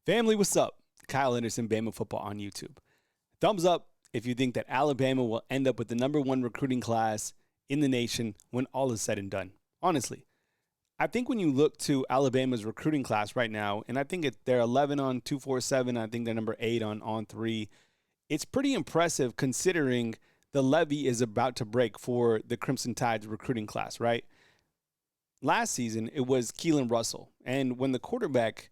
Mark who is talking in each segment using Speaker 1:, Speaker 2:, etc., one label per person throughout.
Speaker 1: Family, what's up? Kyle Henderson, Bama football on YouTube. Thumbs up if you think that Alabama will end up with the number one recruiting class in the nation when all is said and done. Honestly, I think when you look to Alabama's recruiting class right now, and I think they're 11 on 247, I think they're number 8 on 3, it's pretty impressive considering the levee is about to break for the Crimson Tide's recruiting class, right? Last season, it was Keelan Russell, and when the quarterback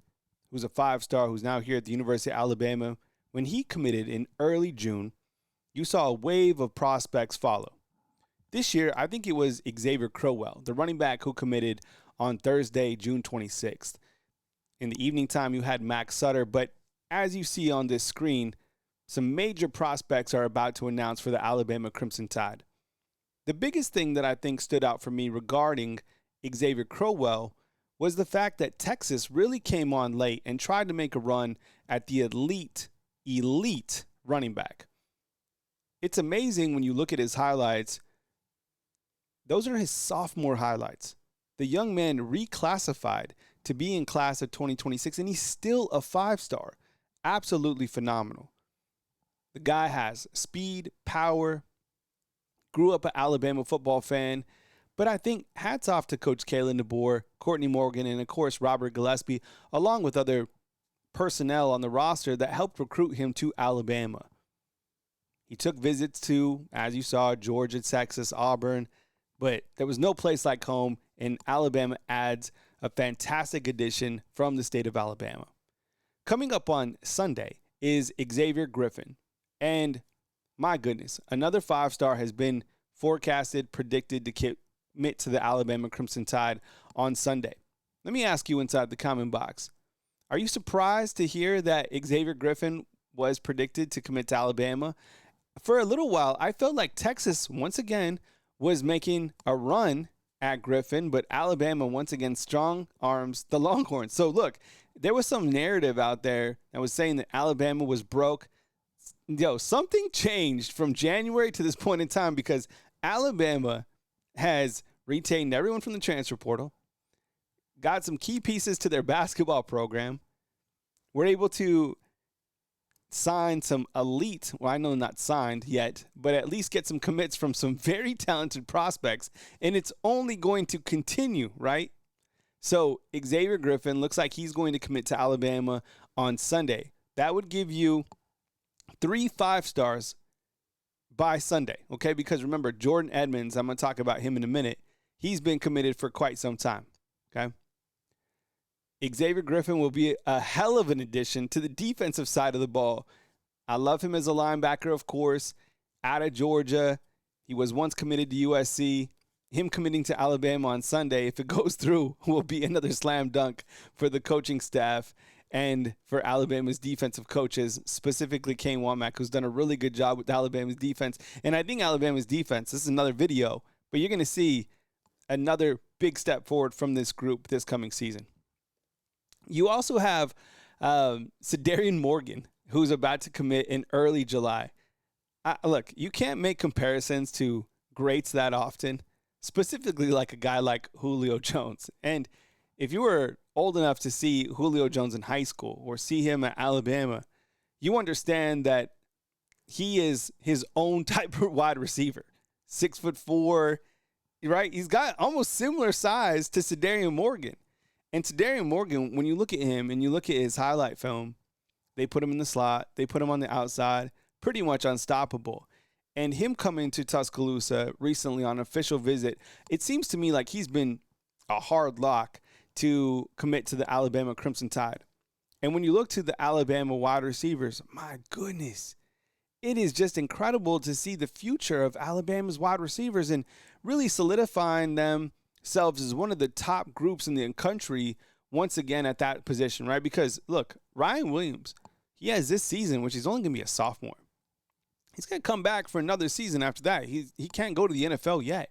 Speaker 1: who's a 5-star, who's now here at the University of Alabama, when he committed in early June, you saw a wave of prospects follow. This year, I think it was Xavier Crowell, the running back who committed on Thursday, June 26th. In the evening time, you had Max Sutter, but as you see on this screen, some major prospects are about to announce for the Alabama Crimson Tide. The biggest thing that I think stood out for me regarding Xavier Crowell was the fact that Texas really came on late and tried to make a run at the elite running back. It's amazing when you look at his highlights. Those are his sophomore highlights. The young man reclassified to be in class of 2026, and he's still a 5-star. Absolutely phenomenal. The guy has speed, power, grew up an Alabama football fan. But I think hats off to Coach Kalen DeBoer, Courtney Morgan, and of course Robert Gillespie, along with other personnel on the roster that helped recruit him to Alabama. He took visits to, as you saw, Georgia, Texas, Auburn, but there was no place like home, and Alabama adds a fantastic addition from the state of Alabama. Coming up on Sunday is Xavier Griffin, and my goodness, another 5-star has been forecasted, predicted to commit to the Alabama Crimson Tide on Sunday. Let me ask you inside the comment box, are you surprised to hear that Xavier Griffin was predicted to commit to Alabama? For a little while, I felt like Texas, once again, was making a run at Griffin, but Alabama, once again, strong arms the Longhorns. So look, there was some narrative out there that was saying that Alabama was broke. Something changed from January to this point in time because Alabama has retained everyone from the transfer portal, got some key pieces to their basketball program, were able to sign some elite, well, I know not signed yet, but at least get some commits from some very talented prospects, and it's only going to continue, right? So Xavier Griffin looks like he's going to commit to Alabama on Sunday. That would give you 3 5-stars by Sunday, okay? Because remember, Jordan Edmonds, I'm going to talk about him in a minute. He's been committed for quite some time, okay? Xavier Griffin will be a hell of an addition to the defensive side of the ball. I love him as a linebacker, of course, out of Georgia. He was once committed to USC. Him committing to Alabama on Sunday, if it goes through, will be another slam dunk for the coaching staff and for Alabama's defensive coaches, specifically Kane Womack, who's done a really good job with Alabama's defense. And I think Alabama's defense, this is another video, but you're going to see another big step forward from this group this coming season. You also have Cedarian Morgan, who's about to commit in early July. Look, you can't make comparisons to greats that often, specifically like a guy like Julio Jones. And if you were old enough to see Julio Jones in high school or see him at Alabama, you understand that he is his own type of wide receiver. 6'4", right? He's got almost similar size to Cedarian Morgan. And Cedarian Morgan, when you look at him and you look at his highlight film, they put him in the slot, they put him on the outside, pretty much unstoppable. And him coming to Tuscaloosa recently on an official visit, it seems to me like he's been a hard lock to commit to the Alabama Crimson Tide. And when you look to the Alabama wide receivers, my goodness, it is just incredible to see the future of Alabama's wide receivers and really solidifying themselves as one of the top groups in the country once again at that position, right? Because, look, Ryan Williams, he has this season, which is only going to be a sophomore. He's going to come back for another season after that. He can't go to the NFL yet.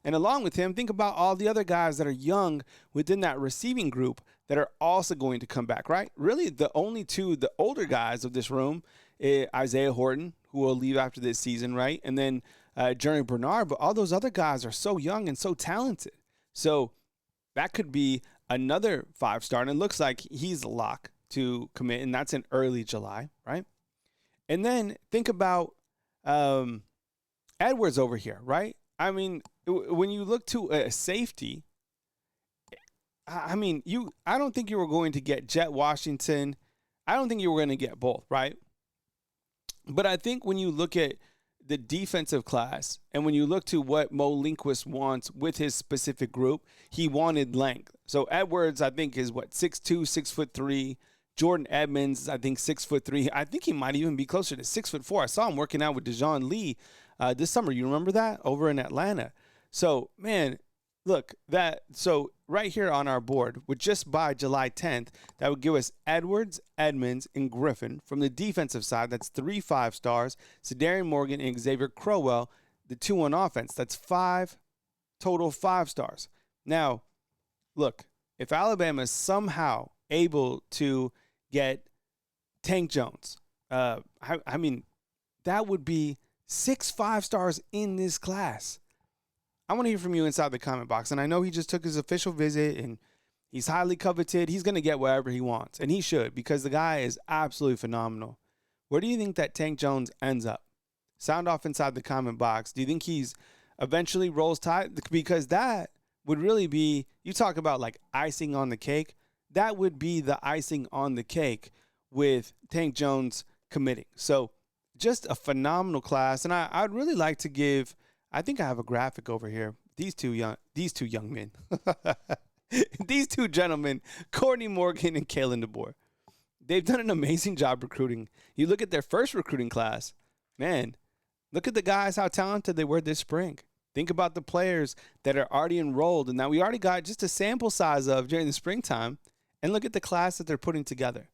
Speaker 1: And along with him, think about all the other guys that are young within that receiving group that are also going to come back, right? Really, the only two, the older guys of this room, Isaiah Horton, who will leave after this season, right? And then Jeremy Bernard. But all those other guys are so young and so talented. So that could be another 5-star. And it looks like he's a lock to commit, and that's in early July, right? And then think about Edwards over here, right? I mean, when you look to a safety, I don't think you were going to get Jet Washington. I don't think you were going to get both, right? But I think when you look at the defensive class and when you look to what Mo Linquist wants with his specific group, he wanted length. So Edwards, I think, is 6'2", 6'3". Jordan Edmonds, I think 6'3". I think he might even be closer to 6'4". I saw him working out with Dejon Lee this summer. You remember that over in Atlanta? So, man, look, so right here on our board, with just by July 10th, that would give us Edwards, Edmonds, and Griffin. From the defensive side, that's 3 5-stars. Sadarian Morgan and Xavier Crowell, the 2 on offense. That's 5 total 5-stars. Now, look, if Alabama is somehow able to get Tank Jones, that would be 6 5-stars in this class. I want to hear from you inside the comment box. And I know he just took his official visit and he's highly coveted. He's going to get whatever he wants. And he should, because the guy is absolutely phenomenal. Where do you think that Tank Jones ends up? Sound off inside the comment box. Do you think he's eventually rolls tide? Because that would really be, you talk about like icing on the cake. That would be the icing on the cake with Tank Jones committing. So just a phenomenal class. And I'd really like to give, I think I have a graphic over here. These two young men, these two gentlemen, Courtney Morgan and Kalen DeBoer. They've done an amazing job recruiting. You look at their first recruiting class, man, look at the guys, how talented they were this spring. Think about the players that are already enrolled and that we already got just a sample size of during the springtime. And look at the class that they're putting together.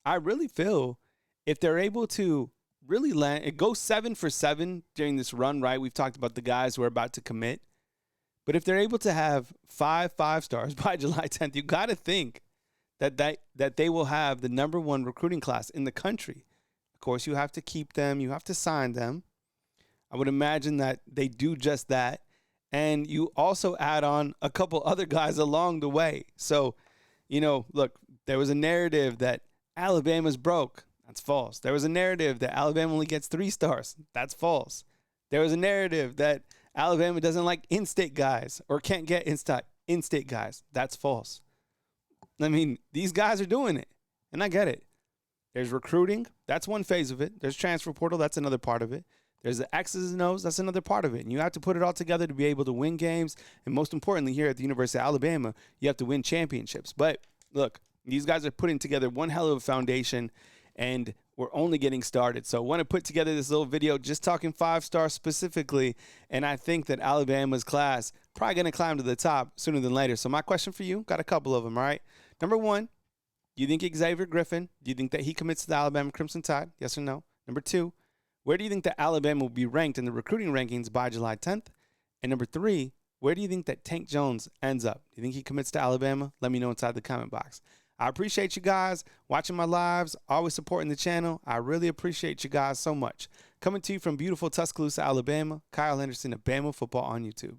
Speaker 1: I really feel if they're able to really land, it goes 7 for 7 during this run, right? We've talked about the guys who are about to commit. But if they're able to have 5 5-stars by July 10th, you got to think that they will have the number 1 recruiting class in the country. Of course, you have to keep them. You have to sign them. I would imagine that they do just that. And you also add on a couple other guys along the way. So, look, there was a narrative that Alabama's broke. That's false. There was a narrative that Alabama only gets 3 stars. That's false. There was a narrative that Alabama doesn't like in-state guys or can't get in-state guys. That's false. I mean, these guys are doing it, and I get it. There's recruiting. That's one phase of it. There's transfer portal. That's another part of it. There's the X's and O's. That's another part of it. And you have to put it all together to be able to win games. And most importantly, here at the University of Alabama, you have to win championships. But look, these guys are putting together one hell of a foundation, and we're only getting started. So I want to put together this little video just talking 5-stars specifically, and I think that Alabama's class probably going to climb to the top sooner than later. So my question for you, got a couple of them, all right? Number 1, do you think Xavier Griffin, do you think that he commits to the Alabama Crimson Tide? Yes or no? Number 2, where do you think that Alabama will be ranked in the recruiting rankings by July 10th? And number 3, where do you think that Tank Jones ends up? Do you think he commits to Alabama? Let me know inside the comment box. I appreciate you guys watching my lives, always supporting the channel. I really appreciate you guys so much. Coming to you from beautiful Tuscaloosa, Alabama, Kyle Henderson of Bama Football on YouTube.